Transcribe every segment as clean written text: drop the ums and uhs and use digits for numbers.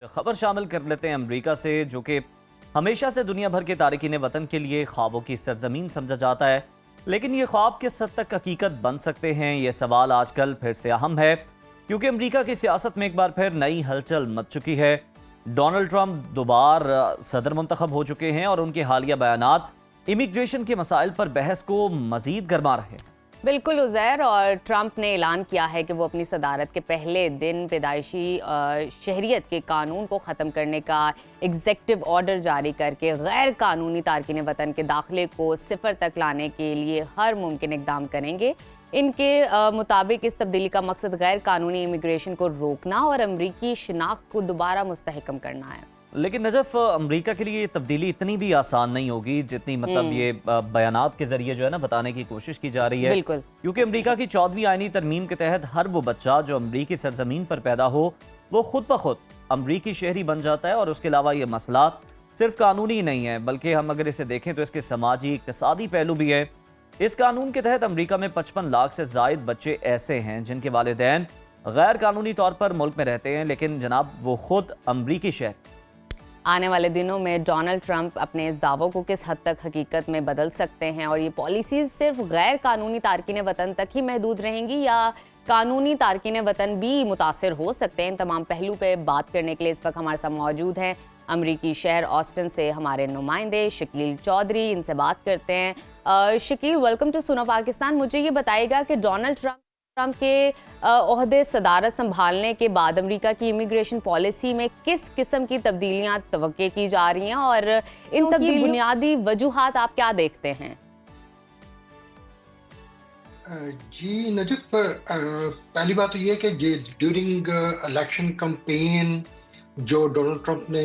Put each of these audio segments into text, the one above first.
खबर शामिल कर लेते हैं अमेरिका से, जो कि हमेशा से दुनिया भर के तारकीन वतन के लिए ख्वाबों की सरजमीन समझा जाता है। लेकिन ये ख्वाब किस हद तक हकीकत बन सकते हैं, ये सवाल आजकल फिर से अहम है, क्योंकि अमेरिका की सियासत में एक बार फिर नई हलचल मच चुकी है। डोनाल्ड ट्रंप दोबारा सदर मुंतखब हो चुके हैं और उनके हालिया बयानात इमिग्रेशन के मसाइल पर बहस को मजीद गर्मा रहे हैं। बिल्कुल उज़ैर, और ट्रंप ने ऐलान किया है कि वो अपनी सदारत के पहले दिन पैदाइशी शहरियत के कानून को ख़त्म करने का एग्जेक्टिव ऑर्डर जारी करके गैर कानूनी तारकीन वतन के दाखिले को सिफर तक लाने के लिए हर मुमकिन इकदाम करेंगे। इनके मुताबिक इस तब्दीली का मकसद गैर कानूनी इमिग्रेशन को रोकना और अमरीकी शनाख्त को दोबारा मुस्तहकम करना है। लेकिन नजफ, अमेरिका के लिए ये तब्दीली इतनी भी आसान नहीं होगी जितनी ये बयानात के जरिए जो है ना बताने की कोशिश की जा रही है। बिल्कुल, क्योंकि अमेरिका की 14वीं आईनी तरमीम के तहत हर वो बच्चा जो अमेरिकी सरजमीन पर पैदा हो वो खुद ब खुद अमेरिकी शहरी बन जाता है। और उसके अलावा ये मसला सिर्फ कानूनी ही नहीं है, बल्कि हम अगर इसे देखें तो इसके समाजी इक्तसादी पहलू भी है। इस कानून के तहत अमेरिका में 55 लाख से जायद बच्चे ऐसे हैं जिनके वालिदैन गैर कानूनी तौर पर मुल्क में रहते हैं, लेकिन जनाब वो खुद अमरीकी शहर। आने वाले दिनों में डोनाल्ड ट्रंप अपने इस दावों को किस हद तक हकीकत में बदल सकते हैं, और ये पॉलिसीज सिर्फ गैर कानूनी तारकीन वतन तक ही महदूद रहेंगी या कानूनी तारकीन वतन भी मुतासर हो सकते हैं। इन तमाम पहलू पे बात करने के लिए इस वक्त हमारे साथ मौजूद हैं अमरीकी शहर ऑस्टिन से हमारे नुमाइंदे शकील चौधरी। इनसे बात करते हैं। शकील, वेलकम टू सुनो पाकिस्तान। मुझे ये बताइएगा कि डोनाल्ड ट्रंप के ओहदे सदारत संभालने के बाद अमेरिका की इमिग्रेशन पॉलिसी में किस किस्म की तब्दीलियां तवक्के की जा रही हैं, और इन तब्दीलियों बुनियादी वजूहात आप क्या देखते हैं? जी नजफ, पहली बात तो ये कि ड्यूरिंग इलेक्शन कैंपेन जो डोनाल्ड ट्रंप ने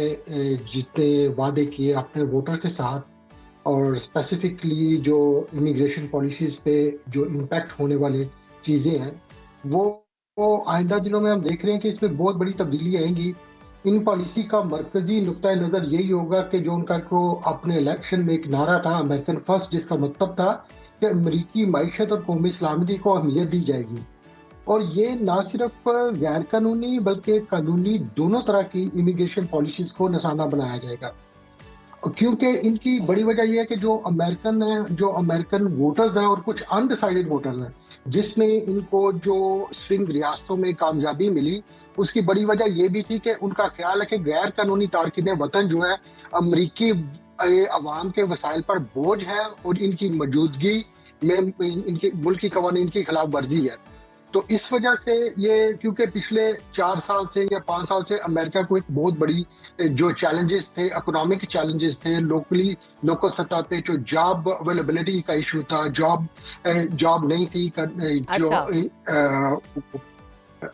जितने वादे किए अपने वोटर के साथ, और स्पेसिफिकली जो इमिग्रेशन पॉलिसीज पे जो इम्पैक्ट होने वाले चीज़ें हैं वो आइंदा दिनों में हम देख रहे हैं कि इसमें बहुत बड़ी तब्दीली आएंगी। इन पॉलिसी का मरकजी नुक्ता नज़र यही होगा कि जो उनका को अपने इलेक्शन में एक नारा था अमेरिकन फर्स्ट, जिसका मतलब था कि अमरीकी मईशत और कौमी सलामती को अहमियत दी जाएगी। और ये ना सिर्फ गैर कानूनी बल्कि कानूनी दोनों तरह की इमिग्रेशन पॉलिसीज को निशाना बनाया जाएगा, क्योंकि इनकी बड़ी वजह यह है कि जो अमेरिकन वोटर्स हैं और कुछ अनडिसाइडेड वोटर्स हैं जिसमें इनको जो स्विंग रियासतों में कामयाबी मिली, उसकी बड़ी वजह यह भी थी कि उनका ख्याल है कि गैर कानूनी तारकीन वतन जो है अमरीकी अवाम के वसाइल पर बोझ है और इनकी मौजूदगी में इनके मुल्क की कवानीन की खिलाफ वर्जी है। तो इस वजह से ये, क्योंकि पिछले 4 साल से या 5 साल से अमेरिका को एक बहुत बड़ी जो चैलेंजेस थे, इकोनॉमिक चैलेंजेस थे, लोकल सतह पे जो जॉब अवेलेबिलिटी का इशू था, जॉब नहीं थी, जो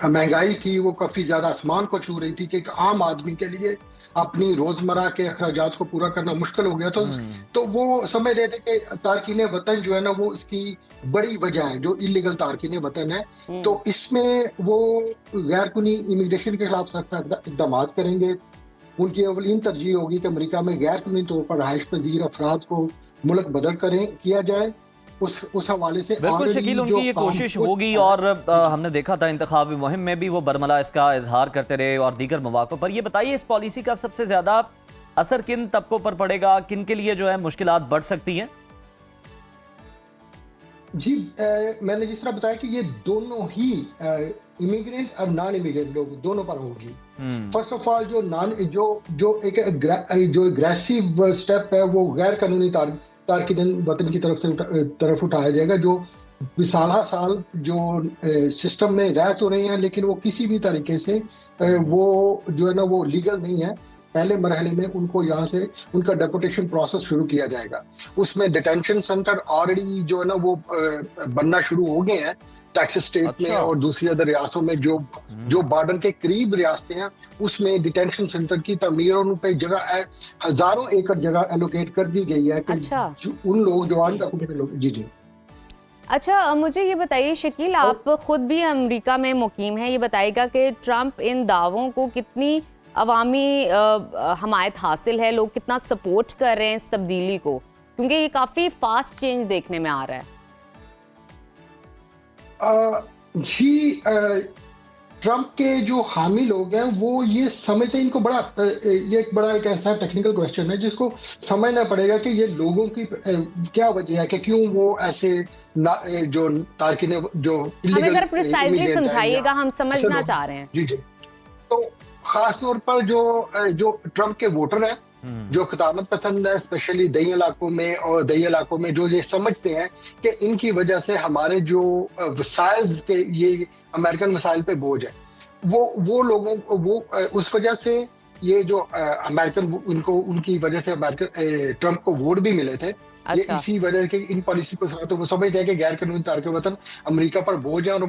महंगाई थी वो काफी ज्यादा आसमान को छू रही थी कि एक आम आदमी के लिए अपनी रोजमर्रा के अखराजात को पूरा करना मुश्किल हो गया। तो वो समझ रहे थे कि तारकीन वतन जो है ना वो इसकी बड़ी वजह है, जो इलीगल तारकीन वतन है। तो इसमें वो गैर कानूनी इमिग्रेशन के खिलाफ सख्त इकदाम करेंगे। उनकी अवलीन तरजीह होगी कि अमेरिका में गैर कानूनी तौर पर रहायश पजीर अफराद को मुल्क बदल किया जाए। उस हवाले से बिल्कुल शकील, उनकी ये कोशिश होगी, और हमने देखा था इंतखाबी मुहिम में भी वो बरमला इसका इजहार करते रहे और दीगर मौक़ों पर। ये बताइए, इस पॉलिसी का सबसे ज्यादा असर किन तबकों पर पड़ेगा, किन के लिए जो है मुश्किलात बढ़ सकती हैं? जी, मैंने जिस तरह बताया कि ये दोनों ही इमिग्रेंट और नॉन इमिग्रेंट लोग दोनों पर होगी। फर्स्ट ऑफ ऑल जो एक एग्रेसिव स्टेप है वो गैर कानूनी तारकीन वतन की तरफ उठाया जाएगा, जो साल जो सिस्टम में रह तो रहे हैं लेकिन वो किसी भी तरीके से वो जो है ना वो लीगल नहीं है। पहले मरहले में उनको यहाँ से उनका डेपोटेशन प्रोसेस शुरू किया जाएगा। उसमें डिटेंशन सेंटर ऑलरेडी जो है ना वो बनना शुरू हो गए हैं टेक्सास स्टेट में और दूसरी अदर रियासतों में। जो बॉर्डर के करीब रियासतें हैं उसमें डिटेंशन सेंटर की तमीर और उन पर जगह हजारों एकड़ जगह एलोकेट कर दी गई है कि उन लोग जो अनडॉक्यूमेंटेड लोग। जी। अच्छा, मुझे ये बताइए शकील, आप खुद भी अमेरिका में मुकीम हैं, ये बताइएगा कि ट्रंप इन दावों को कितनी अवामी हमायत हासिल है, लोग कितना सपोर्ट कर रहे हैं इस तब्दीली को, क्योंकि ये काफ़ी फास्ट चेंज देखने में आ रहा है। जी, ट्रम्प के जो हामी लोग हैं वो ये समझते हैं, इनको बड़ा ये एक बड़ा एक ऐसा टेक्निकल क्वेश्चन है जिसको समझना पड़ेगा कि ये लोगों की क्या वजह है कि क्यों वो ऐसे जो तारकिन जो हमें जरा प्रिसाइजली समझाइएगा, हम समझना चाह रहे हैं। जी जी। तो खास तौर पर जो ट्रम्प के वोटर हैं, जो खितामत पसंद है, स्पेशली दही इलाकों में, और दही इलाकों में जो ये समझते हैं कि इनकी वजह से हमारे जो वसाइल के ये अमेरिकन वसाइल पे बोझ है, वो लोगों को वो उस वजह से ये जो अमेरिकन उनको उनकी वजह से अमेरिकन ट्रम्प को वोट भी मिले थे। ये इसी वजह के इन पॉलिसी को तो वो समझते हैं कि गैर कानूनी तारकिन वतन अमेरिका पर बोझ है और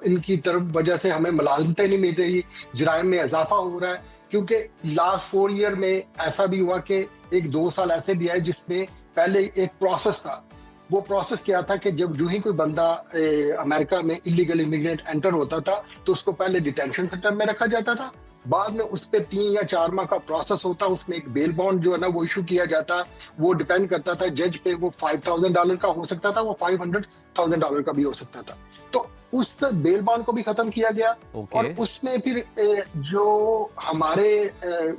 इनकी तरफ वजह से हमें मुलाजमतें नहीं मिल रही, जराइम में इजाफा हो रहा है। क्योंकि लास्ट 4 ईयर में ऐसा भी हुआ कि 1-2 साल ऐसे भी आए जिसमें पहले एक प्रोसेस था। वो प्रोसेस क्या था कि जब जो ही कोई बंदा अमेरिका में इलीगल इमिग्रेंट एंटर होता था तो उसको पहले डिटेंशन सेंटर में रखा जाता था, बाद में उस पर 3 या 4 माह का प्रोसेस होता, उसमें एक बेल बॉन्ड जो है ना वो इशू किया जाता। वो डिपेंड करता था जज पे, वो $5,000 का हो सकता था, वो $500,000 का भी हो सकता था। तो उस बेल बॉन्ड को भी खत्म किया गया। और उसमें फिर जो हमारे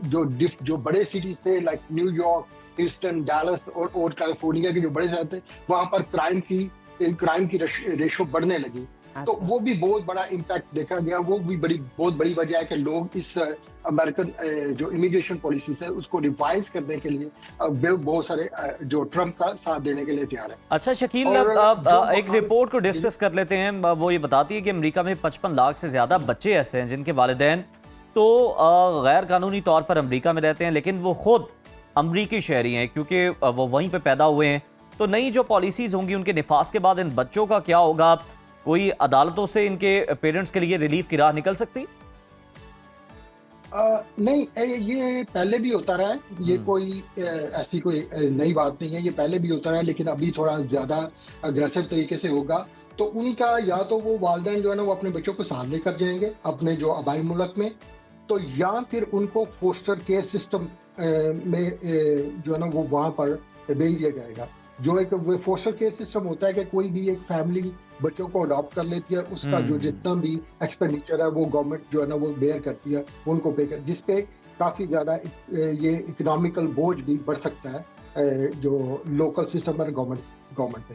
जो बड़े सिटीज थे लाइक न्यूयॉर्क, ह्यूस्टन, डैलस और कैलिफोर्निया के जो बड़े शहर थे, वहां पर क्राइम की रेशो बढ़ने लगी। तो वो भी बहुत बड़ा इम्पैक्ट देखा गया। वो भी बहुत बड़ी वजह है कि लोग इस अमेरिकन जो इमिग्रेशन पॉलिसी है उसको रिवाइज करने के लिए बहुत सारे जो ट्रम्प का साथ देने के लिए तैयार है। अच्छा शकील, एक रिपोर्ट को डिस्कस कर लेते हैं। वो ये बताती है कि अमेरिका में 55 लाख से ज्यादा बच्चे ऐसे हैं जिनके वालिदैन तो गैर कानूनी तौर पर अमेरिका में रहते हैं, लेकिन वो खुद अमरीकी शहरी हैं क्योंकि वो वहीं पे पैदा हुए हैं। तो नई जो पॉलिसीज होंगी उनके निफाज के बाद इन बच्चों का क्या होगा? कोई अदालतों से इनके पेरेंट्स के लिए रिलीफ की राह निकल सकती? नहीं, ये पहले भी होता रहा है। ये कोई ऐसी कोई नई बात नहीं है, ये पहले भी होता रहा है, लेकिन अभी थोड़ा ज्यादा अग्रेसिव तरीके से होगा। तो उनका या तो वो वालिदैन जो है ना वो अपने बच्चों को साथ लेकर जाएंगे अपने जो आबाई मुल्क में, तो या फिर उनको फोस्टर केयर सिस्टम में जो है ना वो वहां पर भेज दिया जाएगा। जो एक फोस्टर केयर सिस्टम होता है कि कोई भी एक फैमिली बच्चों को अडॉप्ट कर लेती है, उसका जो जितना भी एक्सपेंडिचर है वो गवर्नमेंट जो है ना वो बेयर करती है, उनको पे कर, जिसपे काफी ज्यादा ये इकोनॉमिकल बोझ भी बढ़ सकता है जो लोकल सिस्टम पर गवर्नमेंट पे।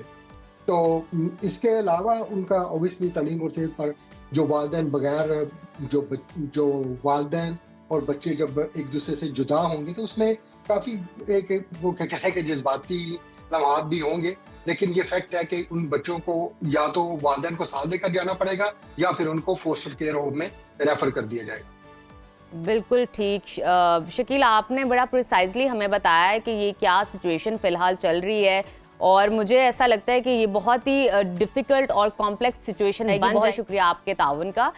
तो इसके अलावा उनका ऑब्वियसली तालीम और सेहत पर जो वालिदैन बगैर जो वालिदैन और बच्चे जब एक दूसरे से जुदा होंगे तो उसमें काफी एक वो क्या कहते हैं कि जज्बाती लम्हात भी होंगे, लेकिन ये फैक्ट है कि उन बच्चों को या तो वालिदैन को साथ लेकर जाना पड़ेगा या फिर उनको फोस्टर केयर होम में रेफर कर दिया जाएगा। बिल्कुल ठीक। शकील, आपने बड़ा प्रिसाइजली हमें बताया है कि ये क्या सिचुएशन फिलहाल चल रही है, और मुझे ऐसा लगता है कि ये बहुत ही डिफिकल्ट और कॉम्प्लेक्स सिचुएशन है। बहुत शुक्रिया आपके ताउन का।